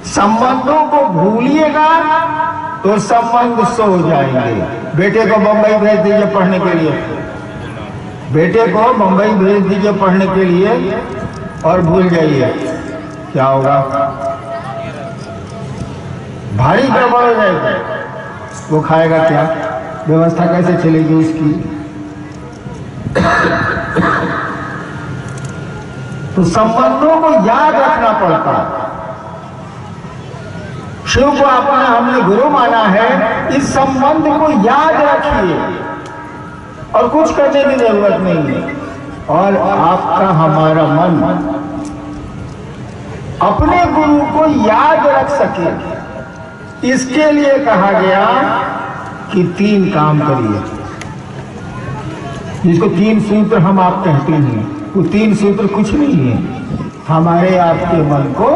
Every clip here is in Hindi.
संबंधों को भूलिएगा तो संबंध सो जाएंगे। बेटे को बंबई भेज दीजिए पढ़ने के लिए, बेटे को बंबई भेज दीजिए पढ़ने के लिए और भूल जाइए, क्या होगा? भारी गड़बड़ हो जाएगा। वो खाएगा क्या? व्यवस्था कैसे चलेगी उसकी? तो संबंधों को याद रखना पड़ता है। शिव को आपने हमने गुरु माना है, इस संबंध को याद रखिए और कुछ करने की जरूरत नहीं है। और आपका हमारा मन अपने गुरु को याद रख सके, इसके लिए कहा गया कि 3 काम करिए, जिसको 3 सूत्र हम आप कहते हैं। वो 3 सूत्र कुछ नहीं है, हमारे आपके मन को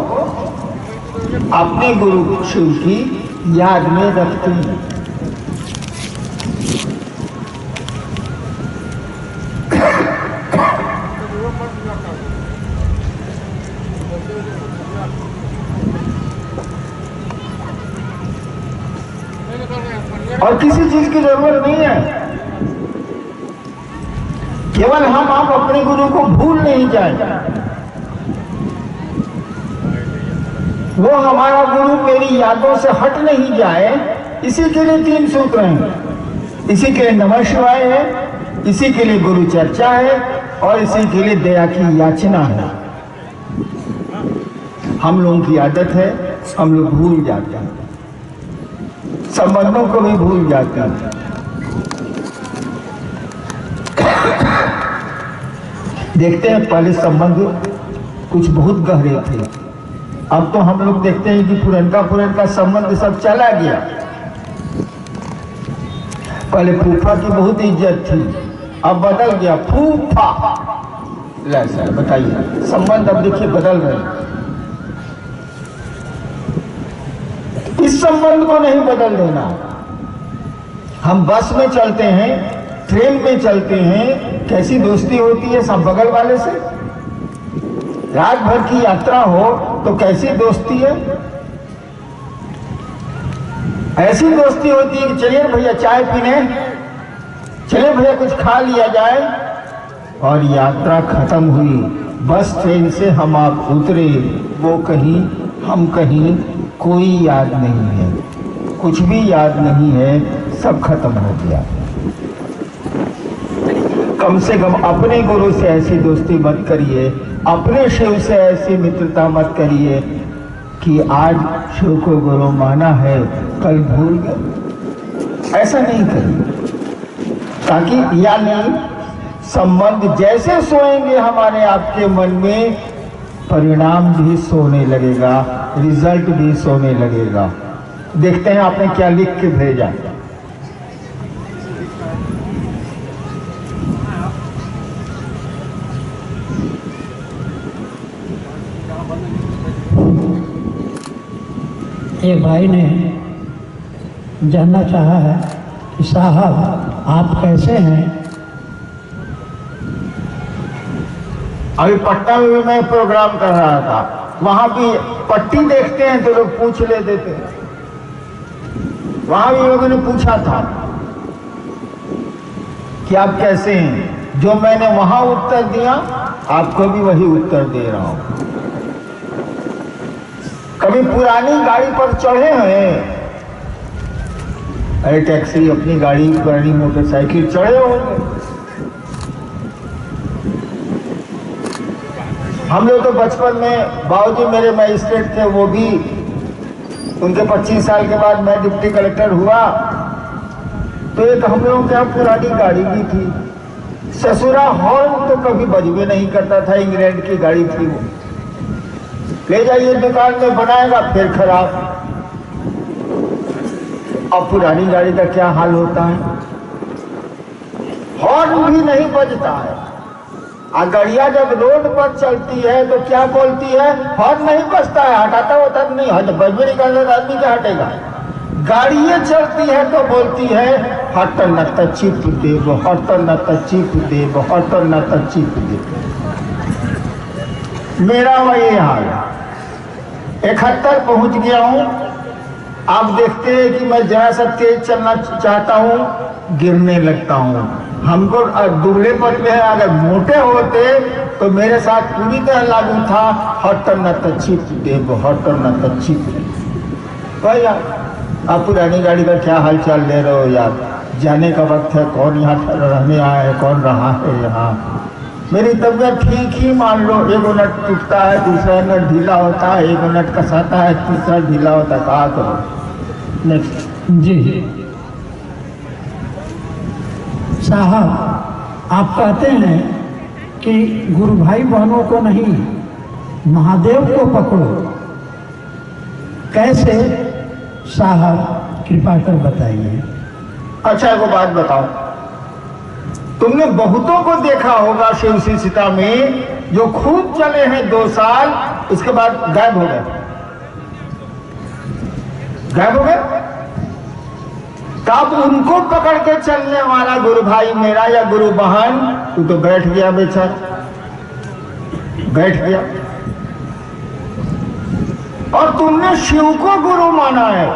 अपने गुरु शिव की याद में रखते हैं। और किसी चीज की जरूरत नहीं है, केवल हम आप अपने गुरु को भूल नहीं जाए। वो हमारा गुरु मेरी यादों से हट नहीं जाए, इसी के लिए 3 सूत्र हैं। इसी के लिए नमः शिवाय है, इसी के लिए गुरु चर्चा है और इसी के लिए दया की याचना है। हम लोगों की आदत है, हम लोग भूल जाते हैं, संबंधों को भी भूल जाते हैं। देखते हैं पहले संबंध कुछ बहुत गहरे थे, अब तो हम लोग देखते हैं कि पुरनका संबंध सब चला गया। पहले फूफा की बहुत इज्जत थी, अब बदल गया फूफा। ऐसा बताइए, संबंध अब देखिए बदल रहे हैं। इस संबंध को नहीं बदल देना। हम बस में चलते हैं, ट्रेन में चलते हैं, कैसी दोस्ती होती है सब बगल वाले से। रात भर की यात्रा हो तो कैसी दोस्ती है? ऐसी दोस्ती होती है कि चलिए भैया चाय पीने, चलिए भैया कुछ खा लिया जाए, और यात्रा खत्म हुई। बस ट्रेन से हम आप उतरे, वो कहीं हम कहीं, कोई याद नहीं है, कुछ भी याद नहीं है, सब खत्म हो गया। कम से कम अपने गुरु से ऐसी दोस्ती मत करिए, अपने शिव से ऐसी मित्रता मत करिए कि आज शिव को गुरु माना है कल भूल गए। ऐसा नहीं करिए, ताकि यानी संबंध जैसे सोएंगे हमारे आपके मन में, परिणाम भी सोने लगेगा, रिजल्ट भी सोने लगेगा। देखते हैं आपने क्या लिख के भेजा। एक भाई ने जानना चाहा है कि साहब आप कैसे हैं? अभी पटना में मैं प्रोग्राम कर रहा था, वहां भी पट्टी देखते हैं तो लोग पूछ ले देते हैं। वहां भी लोगों ने पूछा था कि आप कैसे हैं। जो मैंने वहां उत्तर दिया, आपको भी वही उत्तर दे रहा हूं। कभी पुरानी गाड़ी पर चढ़े हैं? अरे टैक्सी, अपनी गाड़ी, पुरानी मोटरसाइकिल चढ़े होंगे। हम लोग तो बचपन में, बाबूजी मेरे मजिस्ट्रेट थे, वो भी उनके 25 साल के बाद मैं डिप्टी कलेक्टर हुआ, तो एक हम लोगों के यहाँ पुरानी गाड़ी भी थी। ससुरा हॉर्न तो कभी बजबे नहीं करता था, इंग्लैंड की गाड़ी थी वो। ले जाइए दुकान में, बनाएगा फिर खराब। अब पुरानी गाड़ी का क्या हाल होता है, हॉर्न भी नहीं बजता है। और गाड़ियां जब रोड पर चलती है तो क्या बोलती है? हॉर्न नहीं बजता है, हटाता होता नहीं, बजबे नहीं करता आदमी क्या हटेगा। गाड़ियां चलती है तो बोलती है हट न त चिप देव, हट न त चिप देव, हट न त चिप देव। मेरा वही हाल है। 71 पहुंच गया हूं। आप देखते हैं कि मैं जरा सा तेज चलना चाहता हूं, गिरने लगता हूं। हमको दुबले पतले हैं, अगर मोटे होते तो मेरे साथ पूरी तरह लागू था हॉटर न तच्छी देव, हॉटर न तच्छी। भाई आप पुरानी गाड़ी का क्या हाल चाल ले रहे हो यार? जाने का वक्त है, कौन यहाँ रहने आया है, कौन रहा है यहाँ? मेरी तबीयत ठीक ही मान लो, एक नट टूटता है, दूसरा नट ढीला होता है, एक नट कसाता है, तीसरा ढीला होता है, कहा करो। नेक्स्ट जी साहब, आप कहते हैं कि गुरु भाई बहनों को नहीं, महादेव को पकड़ो। कैसे साहब, कृपा कर बताइए। अच्छा एक बात बताओ, तुमने बहुतों को देखा होगा शिव सीता में, जो खूब चले हैं 2 साल, उसके बाद गायब हो गए। गायब हो गए। तब उनको पकड़ के चलने वाला गुरु भाई मेरा या गुरु बहन, तू तो बैठ गया बेचारा, बैठ गया। और तुमने शिव को गुरु माना है,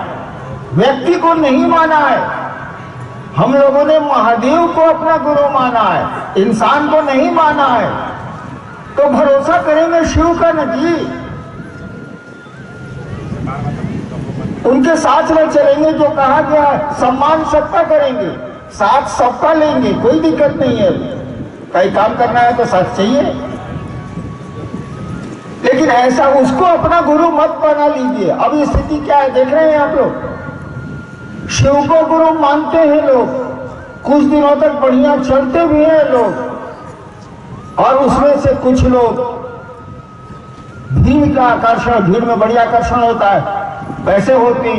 व्यक्ति को नहीं माना है। हम लोगों ने महादेव को अपना गुरु माना है, इंसान को नहीं माना है। तो भरोसा करेंगे शिव का नहीं, उनके साथ में चलेंगे। जो कहा गया है, सम्मान सबका करेंगे, साथ सबका लेंगे, कोई दिक्कत नहीं है। कई काम करना है तो साथ चाहिए, लेकिन ऐसा उसको अपना गुरु मत बना लीजिए। अब स्थिति क्या है देख रहे हैं आप लोग। शिव को गुरु मानते हैं लोग, कुछ दिनों तक बढ़िया चलते भी हैं लोग, और उसमें से कुछ लोग भीड़ का आकर्षण, भीड़ में बड़ी आकर्षण होता है, पैसे होती,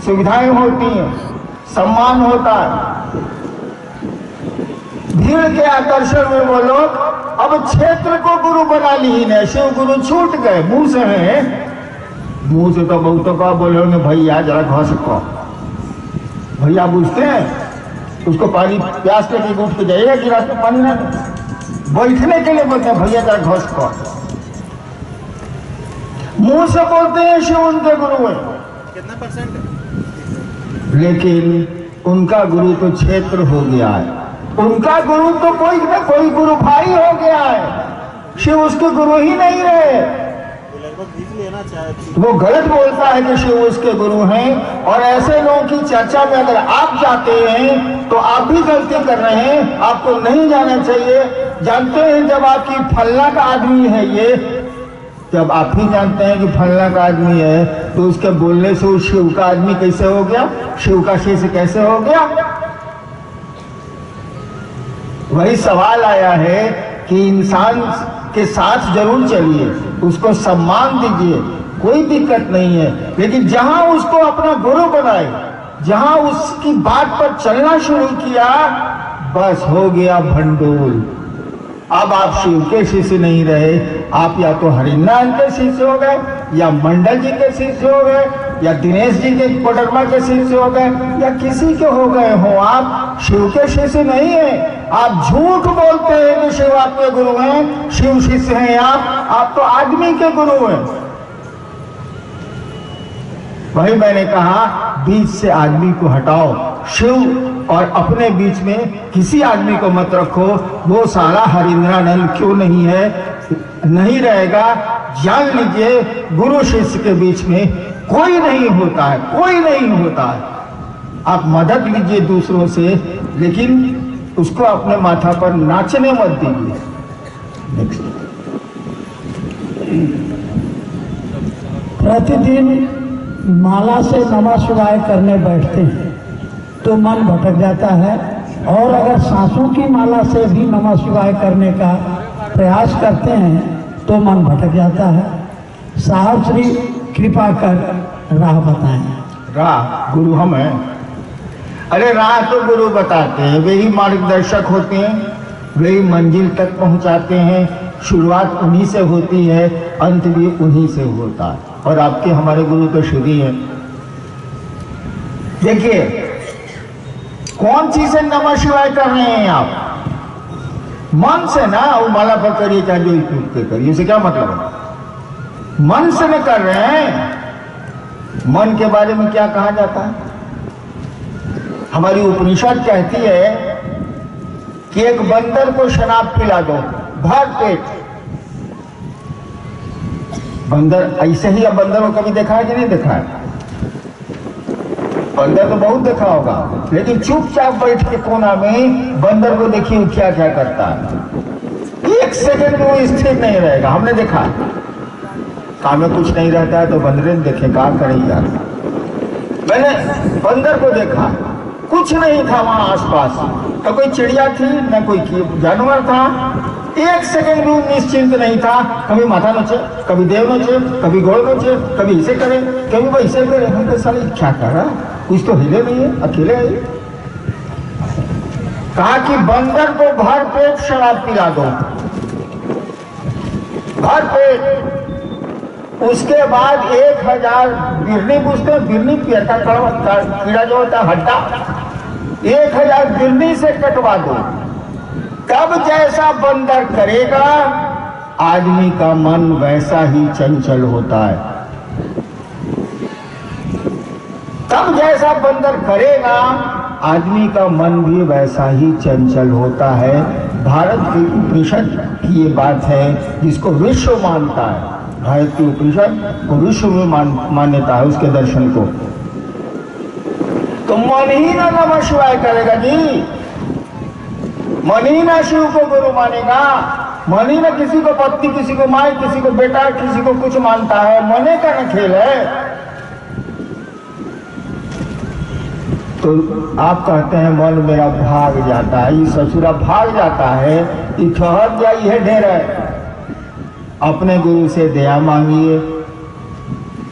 सुविधाएं होती हैं, सम्मान होता है। भीड़ के आकर्षण में वो लोग अब क्षेत्र को गुरु बना ली है। शिव गुरु छूट गए, मुंह से हैं, मुंह से तो बहुतों का बोलोगे भैया जरा घोष को, भैया बुझते हैं उसको पानी प्यास लेके उठ के जाइएगा गिलास में पानी ना, बैठने के लिए बोलते हैं भैया जरा घोष को। मुंह से बोलते हैं शिव उनके गुरु है, कितना परसेंट है? लेकिन उनका गुरु तो क्षेत्र हो गया है, उनका गुरु तो कोई ना कोई गुरु भाई हो गया है। शिव उसके गुरु ही नहीं रहे। वो गलत बोलता है कि शिव उसके गुरु हैं, और ऐसे लोगों की चर्चा में अगर आप जाते हैं तो आप भी गलती कर रहे हैं, आपको नहीं जाना चाहिए। जानते हैं जब आपकी फल्ला का आदमी है ये, जब आप ही जानते हैं कि फल्ला का आदमी है, तो उसके बोलने से उस शिव का आदमी कैसे हो गया, शिव का शिष्य कैसे हो गया? वही सवाल आया है कि इंसान के साथ जरूर चलिए, उसको सम्मान दीजिए, कोई दिक्कत नहीं है, लेकिन जहां उसको अपना गुरु बनाए, जहां उसकी बात पर चलना शुरू किया, बस हो गया भंडोल। अब आप शिव के शिष्य नहीं रहे, आप या तो हरिनारायण के शिष्य हो गए, या मंडल जी के शिष्य हो गए, या दिनेश जी के कोडरमा के शिष्य हो गए, या किसी के हो गए हो। आप शिव के शिष्य नहीं है। आप झूठ बोलते हैं कि शिव आपके गुरु हैं, शिव शिष्य हैं आप तो आदमी के गुरु हैं। वही मैंने कहा, बीच से आदमी को हटाओ, शिव और अपने बीच में किसी आदमी को मत रखो। वो सारा हरिंद्रानंद क्यों नहीं है, नहीं रहेगा। जान लीजिए गुरु शिष्य के बीच में कोई नहीं होता है, कोई नहीं होता है। आप मदद लीजिए दूसरों से, लेकिन उसको अपने माथा पर नाचने मत दीजिए। नेक्स्ट। प्रतिदिन माला से नमः शिवाय करने बैठते हैं तो मन भटक जाता है, और अगर सांसों की माला से भी नमः शिवाय करने का प्रयास करते हैं तो मन भटक जाता है। साहब श्री कृपा कर राह बताएं। राह गुरु हम हैं। अरे राह तो गुरु बताते हैं, वे ही मार्गदर्शक होते हैं, वे ही मंजिल तक पहुंचाते हैं। शुरुआत उन्हीं से होती है, अंत भी उन्हीं से होता है, और आपके हमारे गुरु तो शिव ही हैं। देखिए कौन चीज से नमः शिवाय कर रहे हैं आप? मन से ना, वो माला पर करिए चाहे जो टूट के करिए, उसे क्या मतलब है? मन से न कर रहे हैं। मन के बारे में क्या कहा जाता है? हमारी उपनिषद कहती है कि एक बंदर को शराब पिला दो भर पेट। बंदर ऐसे ही, अब बंदर को कभी देखा है कि नहीं देखा है? बंदर तो बहुत देखा होगा, लेकिन चुपचाप बैठ के कोना में बंदर को देखिए वो क्या क्या करता है। एक सेकंड में वो स्थिर नहीं रहेगा। हमने देखा काम में कुछ नहीं रहता है तो बंदर देखे क्या करेगा। मैंने बंदर को देखा, कुछ नहीं था वहां आसपास, न कोई चिड़िया थी न कोई जानवर था। एक सेकंड भी निश्चिंत नहीं था। कभी माथा नोचे, कभी देव नोचे, कभी गोड़ नोचे, कभी इसे करे, कभी वैसे करे। हम तो साले क्या कर रहा, कुछ तो हिले नहीं है, अकेले है। कहा कि बंदर को भर पेट शराब पिला दो, भर पेट। उसके बाद 1000 बिरनी पूछते, बिरनी पेटा कीड़ा जो होता है हड्डा, 1000 बिरनी से कटवा दो। तब जैसा बंदर करेगा आदमी का मन वैसा ही चंचल होता है। तब जैसा बंदर करेगा आदमी का मन भी वैसा ही चंचल होता है। भारत की उपनिषद की ये बात है जिसको विश्व मानता है। भारत की उपनिषद को विश्व में मान्यता है उसके दर्शन को। तो मन ही ना नमः शिवाय करेगा जी, मन ही ना शिव को गुरु मानेगा, मन ही ना किसी को पत्नी, किसी को माई, किसी को बेटा, किसी को कुछ मानता है। मने का न खेल है। तो आप कहते हैं मन मेरा भाग जाता है, ये ससुरा भाग जाता है, ये ठहर जाइए है ढेर है। अपने गुरु से दया मांगिए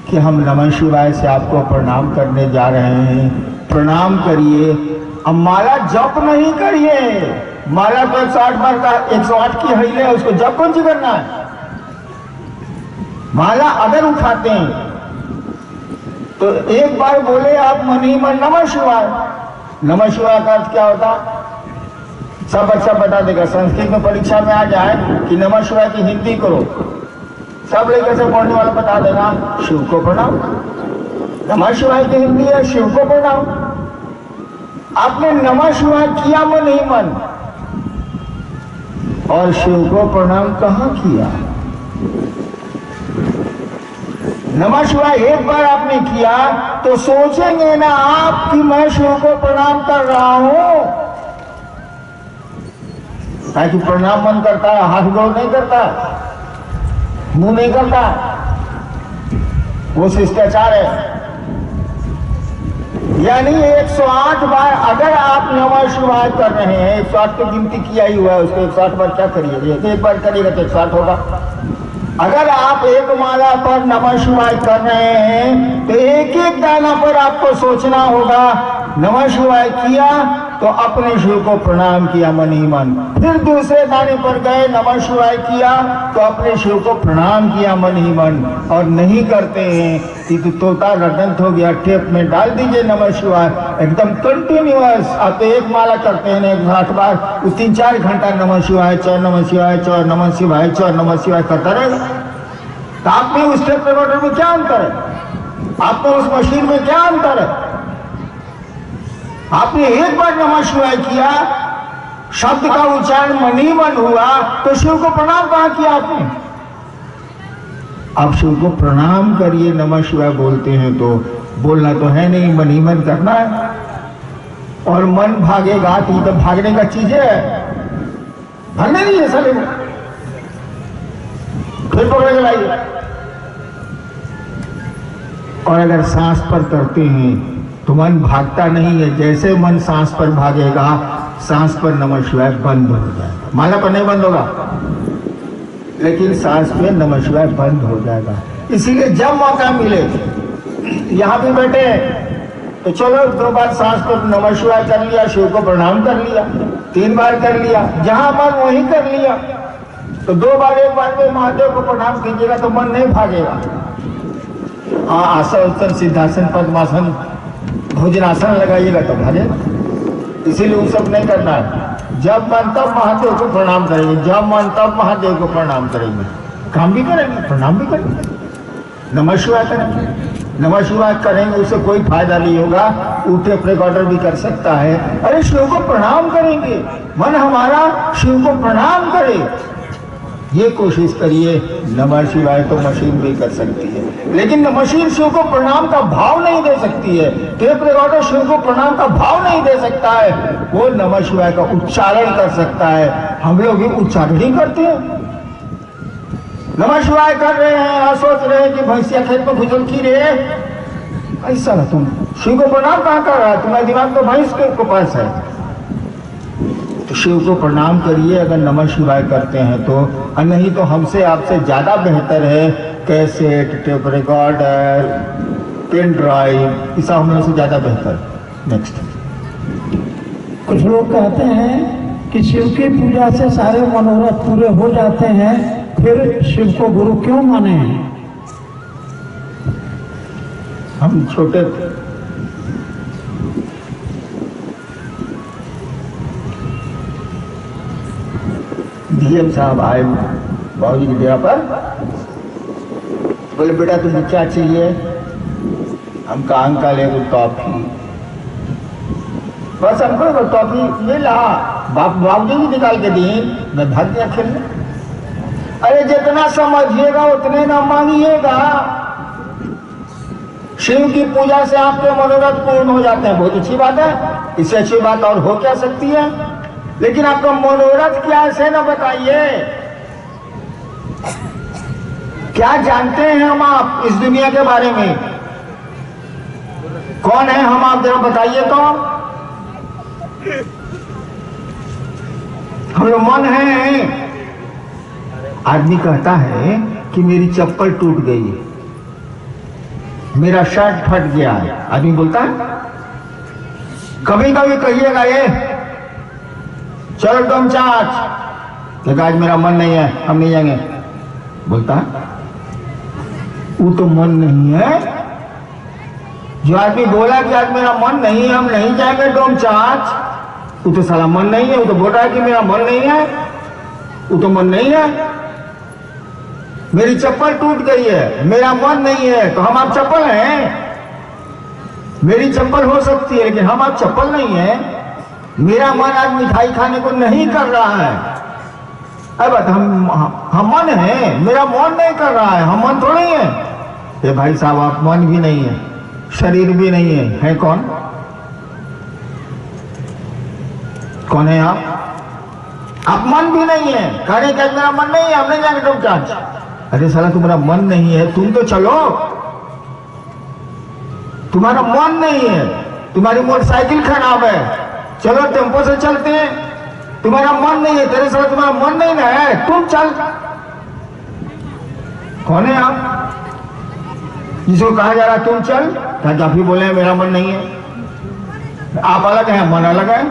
कि हम नमः शिवाय से आपको प्रणाम करने जा रहे हैं, प्रणाम करिए। अब माला जप नहीं करिए, माला तो 108 बार का 108 की हिले है, उसको जप कौन सी करना है। माला अगर उठाते हैं तो एक बार बोले आप मन ही मन नमः शिवाय। नमः शिवाय का अर्थ क्या होता? सब अच्छा बता देगा। संस्कृत में परीक्षा में आ जाए कि नमः शिवाय की हिंदी करो, सब लेकर से पढ़ने वाला बता देगा शिव को प्रणाम। नमः शिवाय की हिंदी है शिव को प्रणाम। आपने नमः शिवाय किया मन ही मन, और शिव को प्रणाम कहाँ किया? नमः शिवाय एक बार आपने किया तो सोचेंगे ना आप कि मैं शिव को प्रणाम कर रहा हूं। ताकि प्रणाम मन करता है, हाथ गोड़ नहीं करता, मुंह नहीं करता, वो शिष्टाचार है। यानी 108 बार अगर आप नमः शिवाय कर रहे हैं, 108 तो गिनती किया ही हुआ है, उसको 108 बार क्या करिए? एक बार करिएगा तो 108 होगा। अगर आप एक माला पर नमः शिवाय कर रहे हैं तो एक एक दाना पर आपको सोचना होगा नमः शिवाय किया तो अपने शिव को प्रणाम किया मन ही मन। फिर दूसरे दाने पर गए नमः शिवाय किया तो अपने शिव को प्रणाम किया मन ही मन। और नहीं करते हैं कि तो तोता रटंत हो गया, टेप में डाल दीजिए नमः शिवाय एकदम कंटिन्यूअस। आप तो एक माला करते हैं 108 बार, 3-4 घंटा नमः शिवाय चौर, नमः शिवाय चौर, नमः शिवाय चौर, नमः शिवाय करता रहेगा। तो आप में उस टेप रिकॉर्डर में क्या अंतर है? आप में उस मशीन में क्या अंतर है? आपने एक बार नमः शिवाय किया, शब्द का उच्चारण मन ही मन हुआ, तो शिव को प्रणाम कहाँ किया आपने? आप शिव को प्रणाम करिए, नमः शिवाय बोलते हैं तो बोलना तो है नहीं, मन ही मन करना है। और मन भागेगा तो ये तो भागने का चीज है, भागना नहीं है साले को। फिर पकड़ के लाइए। और अगर सांस पर करते हैं तो मन भागता नहीं है। जैसे मन सांस पर भागेगा, सांस पर नमः शिवाय बंद हो जाएगा। माला पर नहीं बंद होगा, लेकिन सांस पे नमः शिवाय बंद हो जाएगा। इसीलिए जब मौका मिले, यहाँ भी बैठे तो चलो 2 बार सांस पर नमः शिवाय कर लिया, शिव को प्रणाम कर लिया, 3 बार कर लिया, जहां मन वहीं कर लिया। तो 2 बार 1 बार में महादेव को प्रणाम कीजिएगा तो मन नहीं भागेगा। हाँ, आसन उत्तर सिद्धासन पद्मासन भोजनासन लगाइएगा तो भागे। इसीलिए वो सब नहीं करना है। जब मन तब महादेव को प्रणाम करेंगे, जब मन तब महादेव को प्रणाम करेंगे। काम भी करेंगे, प्रणाम भी करेंगे। नमः शिवाय करेंगे। नमः शिवाय करेंगे उससे कोई फायदा नहीं होगा, वो टेप रिकॉर्डर भी कर सकता है। अरे शिव को प्रणाम करेंगे, मन हमारा शिव को प्रणाम करे, ये कोशिश करिए। नमः शिवाय तो मशीन भी कर सकती है, लेकिन मशीन शिव को प्रणाम का भाव नहीं दे सकती है। टेप रिकॉर्डर शिव को प्रणाम का भाव नहीं दे सकता है, वो नमः शिवाय का उच्चारण कर सकता है। हम लोग भी उच्चारण ही करते हैं। नमः शिवाय कर रहे हैं और सोच रहे हैं कि भैंसिया खेत में घुसल की रे, ऐसा ना तुम शिव को प्रणाम कहाँ कर रहा है, तुम्हारा दिमाग तो भैंस के पास है। तो शिव को प्रणाम करिए अगर नमः शिवाय करते हैं तो, और नहीं तो हमसे आपसे ज्यादा बेहतर है cassette, tape recorder, pen drive, इस हम से ज्यादा बेहतर। नेक्स्ट। कुछ लोग कहते हैं कि शिव की पूजा से सारे मनोरथ पूरे हो जाते हैं, फिर शिव को गुरु क्यों माने? हम छोटे थे, डीएम साहब आए बाबूजी की डेरा पर, बोले बेटा तुमको क्या चाहिए? हम कहा अंकल एक टॉफी, बस हमको टॉफी मिला। बाबूजी भी निकाल के दी, मैं भाग गया खेलने। अरे जितना समझिएगा उतने ना मांगिएगा। शिव की पूजा से आपके मनोरथ पूर्ण हो जाते हैं, बहुत अच्छी बात है, इससे अच्छी बात और हो क्या सकती है। लेकिन आपका मनोरथ क्या है ना बताइए, क्या जानते हैं हम आप इस दुनिया के बारे में? कौन है हम, आप जरा बताइए तो। हम लोग मन है। आदमी कहता है कि मेरी चप्पल टूट गई है, मेरा शर्ट फट गया है, आदमी बोलता है। कभी कभी कहिएगा ये चलो तुम चाच, लेकिन आज मेरा मन नहीं है, हम नहीं जाएंगे, बोलता है। वो तो मन नहीं है। जो आदमी बोला कि आज मेरा मन नहीं है, हम नहीं जाएंगे तुम चाच, वो तो साला मन नहीं है। वो तो बोल रहा है कि मेरा मन नहीं है, वो तो मन नहीं है। मेरी चप्पल टूट गई है, मेरा मन नहीं है, तो हम आप चप्पल हैं? मेरी चप्पल हो सकती है लेकिन हम आप चप्पल नहीं है। मेरा मन आज मिठाई खाने को नहीं कर रहा है, अब हम मन है, मेरा मन नहीं कर रहा है, हम मन थोड़े है। ये भाई साहब आप मन भी नहीं है, शरीर भी नहीं है कौन? कौन है आप मन भी नहीं है, कहने का मेरा मन नहीं है, हम नहीं जाएंगे तुम चाच। अरे साला तुम्हारा मन नहीं है, तुम तो चलो। तुम्हारा मन नहीं है, तुम्हारी मोटरसाइकिल खराब है, चलो टेम्पो से चलते हैं। तुम्हारा मन नहीं है, तेरे साथ तुम्हारा मन नहीं ना है, तुम चल। कौन है आप जिसको कहा जा रहा तुम चल? क्या आप ही बोले हैं मेरा मन नहीं है? आप अलग हैं, मन अलग है।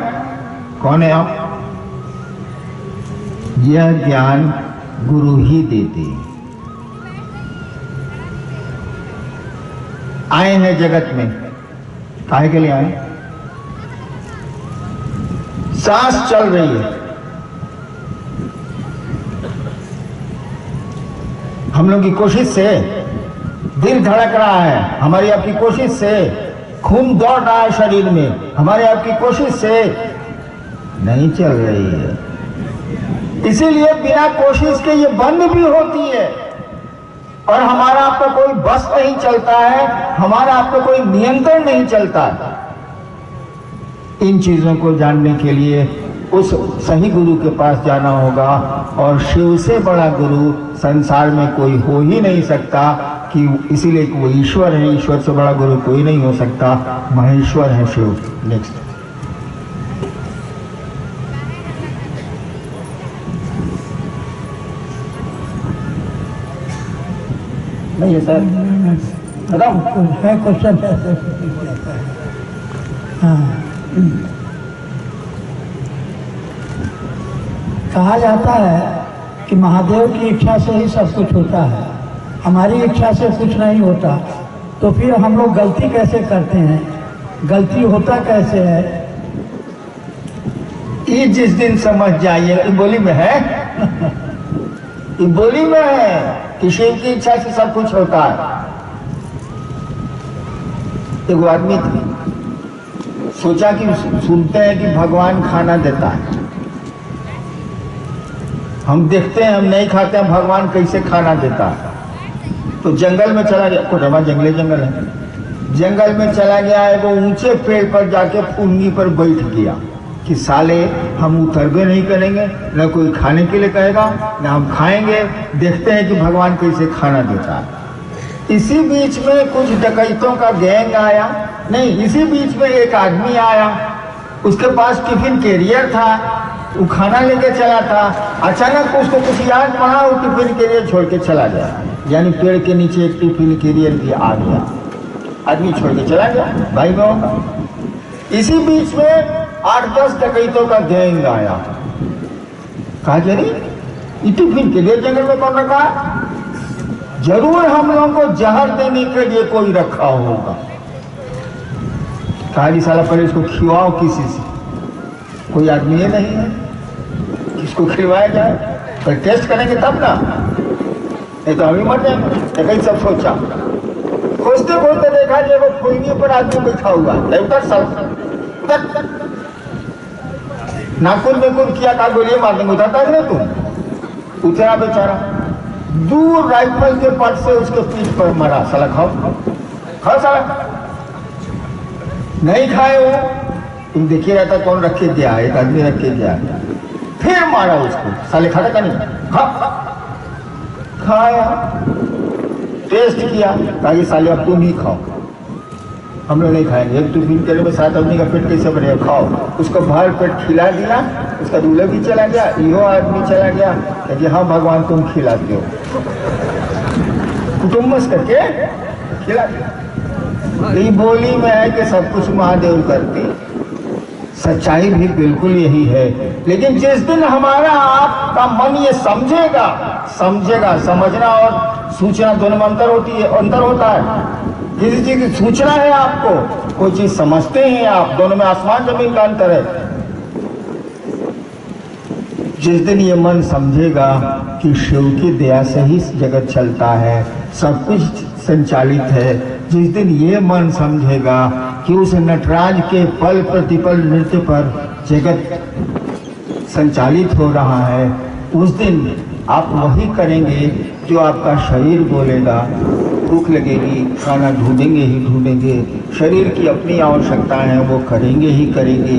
कौन है आप? यह ज्ञान गुरु ही देते। आए हैं जगत में काहे के लिए आए? सांस चल रही है, हम लोग की कोशिश से दिल धड़क रहा है, हमारी आपकी कोशिश से खून दौड़ रहा है शरीर में, हमारे आपकी कोशिश से नहीं चल रही है। इसीलिए बिना कोशिश के ये बंद भी होती है और हमारा आपका कोई बस नहीं चलता है, हमारा आपका कोई नियंत्रण नहीं चलता। इन चीजों को जानने के लिए उस सही गुरु के पास जाना होगा, और शिव से बड़ा गुरु संसार में कोई हो ही नहीं सकता, कि इसीलिए वो ईश्वर है, ईश्वर से बड़ा गुरु कोई नहीं हो सकता, महेश्वर है शिव। नेक्स्ट। नहीं है सर, बताओ है क्वेश्चन है। हाँ, कहा जाता है कि महादेव की इच्छा से ही सब कुछ होता है, हमारी इच्छा से कुछ नहीं होता। तो फिर हम लोग गलती कैसे करते हैं, गलती होता कैसे है? ये जिस दिन समझ जाइए, बोली में है ये बोली में है। कि शिव की इच्छा से सब कुछ होता है। एक आदमी थी, सोचा कि सुनते हैं कि भगवान खाना देता है, हम देखते हैं, हम नहीं खाते हैं, भगवान कैसे खाना देता है। तो जंगल में चला गया, कोडरमा जंगली जंगल है, जंगल में चला गया है, वो ऊंचे पेड़ पर जाके फुनगी पर बैठ गया कि साले हम उतरबे नहीं करेंगे, न कोई खाने के लिए कहेगा न हम खाएंगे, देखते हैं कि भगवान कैसे खाना देता है। इसी बीच में कुछ डकैतों का गैंग आया, नहीं इसी बीच में एक आदमी आया, उसके पास टिफिन कैरियर था, वो खाना लेके चला था। अचानक उसको कुछ याद पड़ा, वो टिफिन कैरियर छोड़ के चला गया, यानी पेड़ के नीचे एक टिफिन कैरियर भी आ गया, आदमी छोड़ के चला गया, भाई बहन। इसी बीच में 8-10 डकैतों का गैंग आया, कहा जरी ये टिफिन कैरियर जंगल में कौन रखा, जरूर हम लोगों को जहर देने के लिए कोई रखा होगा। कहा साला पहले इसको खिलवाओ किसी से, कोई आदमी नहीं है, किसको खिलवाया जाए, पर टेस्ट करेंगे तब ना, नहीं तो अभी मर जाएंगे। कई सब सोचा, खोजते खोजते देखा कि वो फुलगी पर आदमी बैठा हुआ है, उधर सब उधर नाकुल बेकुल किया, कहा गोलियां मार देंगे, उधरता है तुम, उतरा बेचारा, दूर राइफल के पट से उसके पीठ पर मरा, साला खाओ खाओ साला, नहीं खाए वो, तुम देखिए रहता कौन रख के गया, एक आदमी रख के गया, फिर मारा उसको, साले खाता का नहीं, खा खाया, टेस्ट किया, कहा कि साले अब तुम ही खाओ, हम लोग नहीं खाएंगे, एक टिफिन कैरियर में 7 आदमी का पेट कैसे भरेगा, खाओ। उसको भर पेट खिला दिया, उसका दूल्हा भी चला गया, यो आदमी चला गया, कि हाँ भगवान तुम खिलाते हो, कुटुम्बस करके खिला दिया। ये बोली में है कि सब कुछ महादेव करते, सच्चाई भी बिल्कुल यही है। लेकिन जिस दिन हमारा आपका मन ये समझेगा, समझना और सूचना दोनों में अंतर होता है। किसी चीज की सूचना है आपको, कोई चीज समझते हैं आप, दोनों में आसमान जमीन का अंतर है। जिस दिन ये मन समझेगा कि शिव की दया से ही जगत चलता है, सब कुछ संचालित है, जिस दिन ये मन समझेगा कि उस नटराज के पल प्रतिपल नृत्य पर जगत संचालित हो रहा है, उस दिन आप वही करेंगे जो आपका शरीर बोलेगा। भूख लगेगी, खाना ढूंढेंगे ही ढूंढेंगे, शरीर की अपनी आवश्यकता है वो करेंगे ही करेंगे,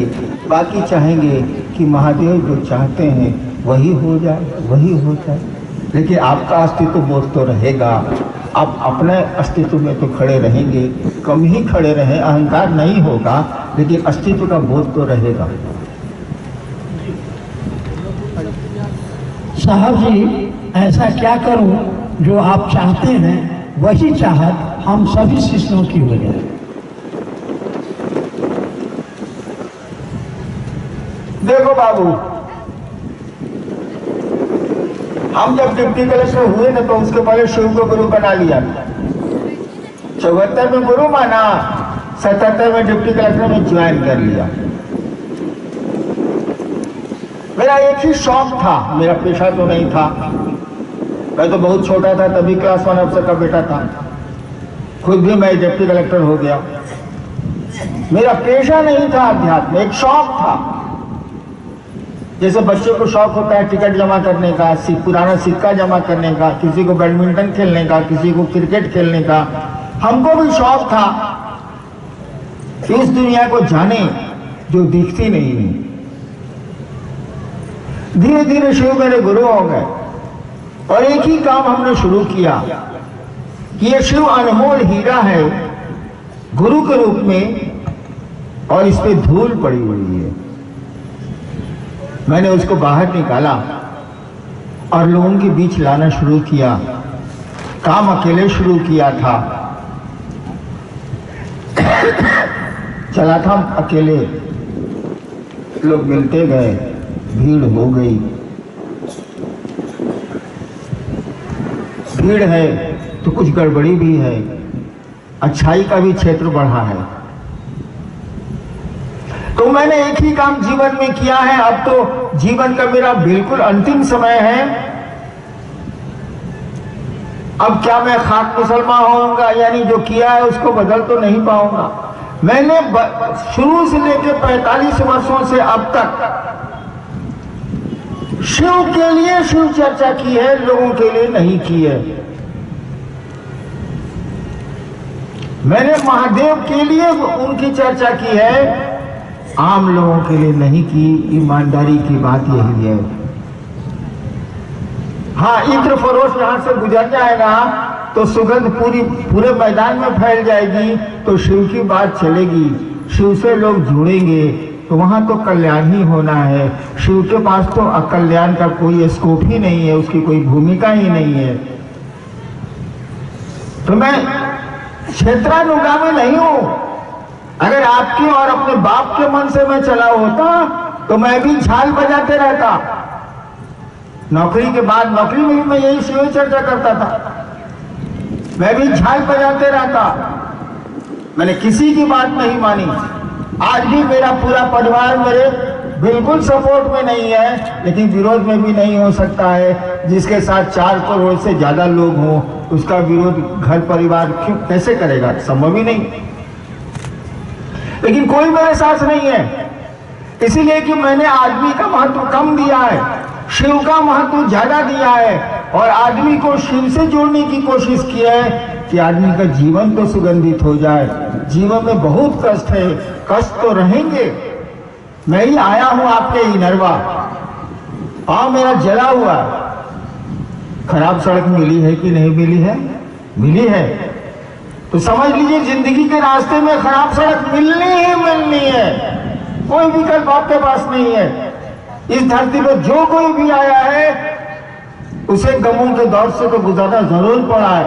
बाकी चाहेंगे कि महादेव जो चाहते हैं वही हो जाए। लेकिन आपका अस्तित्व बोध तो रहेगा, आप अपने अस्तित्व में तो खड़े रहेंगे, कम ही खड़े रहें, अहंकार नहीं होगा, लेकिन अस्तित्व का बोध तो रहेगा। साहब जी, ऐसा क्या करूं जो आप चाहते हैं वही चाहत हम सभी शिष्यों की हो जाए। देखो बाबू, हम जब डिप्टी कलेक्टर हुए ना तो उसके पहले शिव को गुरु बना लिया। 74 में गुरु माना, 77 में डिप्टी कलेक्टर में ज्वाइन कर लिया। मेरा एक ही शौक था, मेरा पेशा तो नहीं था। मैं तो बहुत छोटा था तभी क्लास 1 अफसर का बेटा था, खुद भी मैं डिप्टी कलेक्टर हो गया। मेरा पेशा नहीं था अध्यात्म, एक शौक था। जैसे बच्चों को शौक होता है टिकट जमा करने का, पुराना सिक्का जमा करने का, किसी को बैडमिंटन खेलने का, किसी को क्रिकेट खेलने का, हमको भी शौक था कि उस दुनिया को जाने जो दिखती नहीं है। धीरे धीरे शिव मेरे गुरु हो गए और एक ही काम हमने शुरू किया कि ये शिव अनमोल हीरा है गुरु के रूप में और इस पे धूल पड़ी हुई है। मैंने उसको बाहर निकाला और लोगों के बीच लाना शुरू किया। काम अकेले शुरू किया था, चला था अकेले, लोग मिलते गए, भीड़ हो गई। भीड़ है तो कुछ गड़बड़ी भी है, अच्छाई का भी क्षेत्र बढ़ा है। तो मैंने एक ही काम जीवन में किया है। अब तो जीवन का मेरा बिल्कुल अंतिम समय है अब क्या मैं खाक मुसलमान होऊंगा, यानी जो किया है उसको बदल तो नहीं पाऊंगा। मैंने शुरू से लेकर 45 वर्षों से अब तक शिव के लिए शिव चर्चा की है, लोगों के लिए नहीं की है। मैंने महादेव के लिए उनकी चर्चा की है, आम लोगों के लिए नहीं की। ईमानदारी की बात यही है। हाँ, इत्र फरोश यहां से गुजर जाएगा तो सुगंध पूरे मैदान में फैल जाएगी, तो शिव की बात चलेगी, शिव से लोग जुड़ेंगे, तो वहां तो कल्याण ही होना है। शिव के पास तो अकल्याण का कोई स्कोप ही नहीं है, उसकी कोई भूमिका ही नहीं है। तो मैं क्षेत्रानुगामी नहीं हूं। अगर आपके और अपने बाप के मन से मैं चला होता तो मैं भी झाल बजाते रहता। नौकरी के बाद नौकरी में भी मैं यही शिव चर्चा करता था, मैं भी झाल बजाते रहता। मैंने किसी की बात नहीं मानी। आज भी मेरा पूरा परिवार मेरे बिल्कुल सपोर्ट में नहीं है, लेकिन विरोध में भी नहीं हो सकता है। जिसके साथ 4 करोड़ से ज्यादा लोग हों, उसका विरोध घर परिवार क्यों कैसे करेगा, संभव ही नहीं। लेकिन कोई मेरे साथ नहीं है, इसीलिए कि मैंने आदमी का महत्व कम दिया है, शिव का महत्व ज्यादा दिया है, और आदमी को शिव से जोड़ने की कोशिश की है कि आदमी का जीवन तो सुगंधित हो जाए। जीवन में बहुत कष्ट है, कष्ट तो रहेंगे। मैं ही आया हूं आपके इनरवा, पाँव मेरा जला हुआ। खराब सड़क मिली है कि नहीं मिली है? मिली है। तो समझ लीजिए जिंदगी के रास्ते में खराब सड़क मिलनी ही मिलनी है, कोई विकल्प आपके पास नहीं है। इस धरती पर जो कोई भी आया है उसे गमों के दौर से तो गुजरना जरूर पड़ा है।